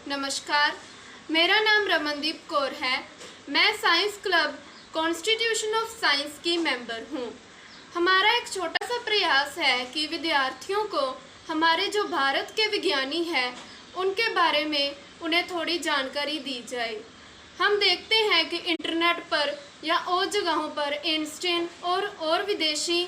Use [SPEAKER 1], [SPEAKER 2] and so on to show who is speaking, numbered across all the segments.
[SPEAKER 1] नमस्कार, मेरा नाम रमनदीप कौर है। मैं science club constitution of science की मेंबर हूँ। हमारा एक छोटा सा प्रयास है कि विद्यार्थियों को हमारे जो भारत के विज्ञानी हैं उनके बारे में उन्हें थोड़ी जानकारी दी जाए। हम देखते हैं कि इंटरनेट पर या और जगहों पर आइंस्टाइन और विदेशी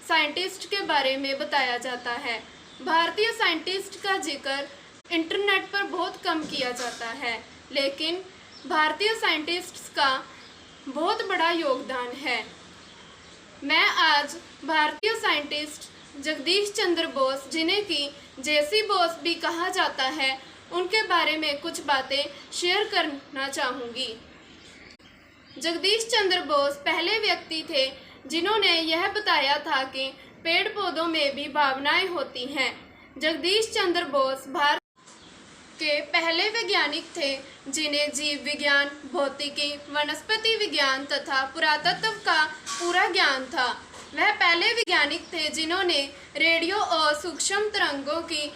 [SPEAKER 1] साइंटिस्ट के बारे में बताया जाता है। भारतीय साइंटिस्ट का जिक्र इंटरनेट पर बहुत कम किया जाता है, लेकिन भारतीय साइंटिस्ट्स का बहुत बड़ा योगदान है। मैं आज भारतीय साइंटिस्ट जगदीश चंद्र बोस, जिन्हें कि जेसी बोस भी कहा जाता है, उनके बारे में कुछ बातें शेयर करना चाहूँगी। जगदीश चंद्र बोस पहले व्यक्ति थे जिन्होंने यह बताया था कि पेड़ पौधों में भी भावनाएं होती हैं। जगदीश चंद्र बोस भारत के पहले वैज्ञानिक थे जिन्हें जीव विज्ञान, भौतिकी, वनस्पति विज्ञान तथा पुरातत्व का पूरा ज्ञान था। वह पहले वैज्ञानिक थे जिन्होंने रेडियो और सूक्ष्म तरंगों की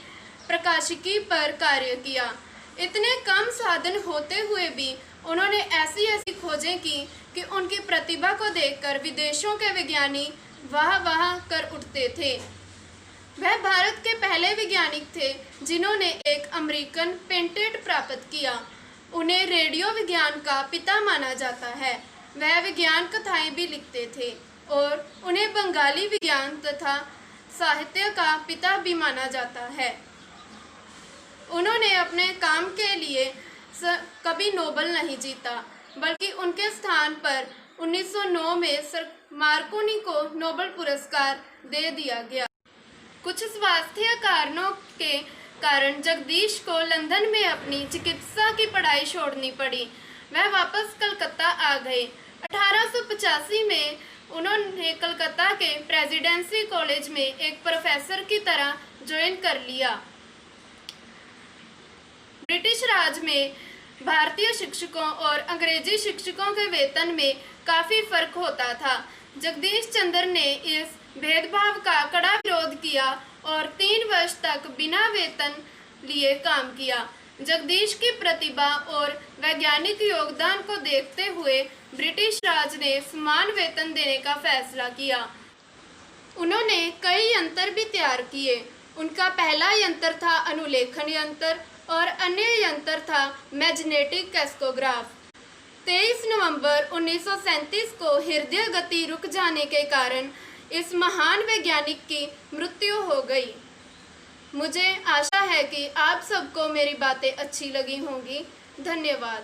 [SPEAKER 1] प्रकाशिकी पर कार्य किया। इतने कम साधन होते हुए भी उन्होंने ऐसी खोजें की कि उनकी प्रतिभा को देखकर विदेशों के विज्ञानी वाह वाह कर उठते थे। वह भारत के पहले वैज्ञानिक थे जिन्होंने एक अमेरिकन पेटेंट प्राप्त किया। उन्हें रेडियो विज्ञान का पिता माना जाता है। वह विज्ञान कथाएं भी लिखते थे और उन्हें बंगाली विज्ञान तथा साहित्य का पिता भी माना जाता है। उन्होंने अपने काम के लिए कभी नोबेल नहीं जीता, बल्कि उनके स्थान पर 1909 में सर मार्कोनी को नोबेल पुरस्कार दे दिया गया। कुछ स्वास्थ्य कारणों के कारण जगदीश को लंदन में अपनी चिकित्सा की पढ़ाई छोड़नी पड़ी। वह वापस कलकत्ता आ गए। 1885 में उन्होंने कलकत्ता के प्रेसिडेंसी कॉलेज में एक प्रोफेसर की तरह ज्वाइन कर लिया। ब्रिटिश राज में भारतीय शिक्षकों और अंग्रेजी शिक्षकों के वेतन में काफ़ी फर्क होता था। जगदीश चंद्र ने इस भेदभाव का कड़ा विरोध किया और 3 वर्ष तक बिना वेतन लिए काम किया। जगदीश की प्रतिभा और वैज्ञानिक योगदान को देखते हुए ब्रिटिश राज ने समान वेतन देने का फैसला किया। उन्होंने कई यंत्र भी तैयार किए। उनका पहला यंत्र था अनुलेखन यंत्र और अन्य यंत्र था मैग्नेटिक कैस्कोग्राफ। 23 नवंबर 1937 को हृदय गति रुक जाने के कारण इस महान वैज्ञानिक की मृत्यु हो गई। मुझे आशा है कि आप सबको मेरी बातें अच्छी लगी होंगी। धन्यवाद।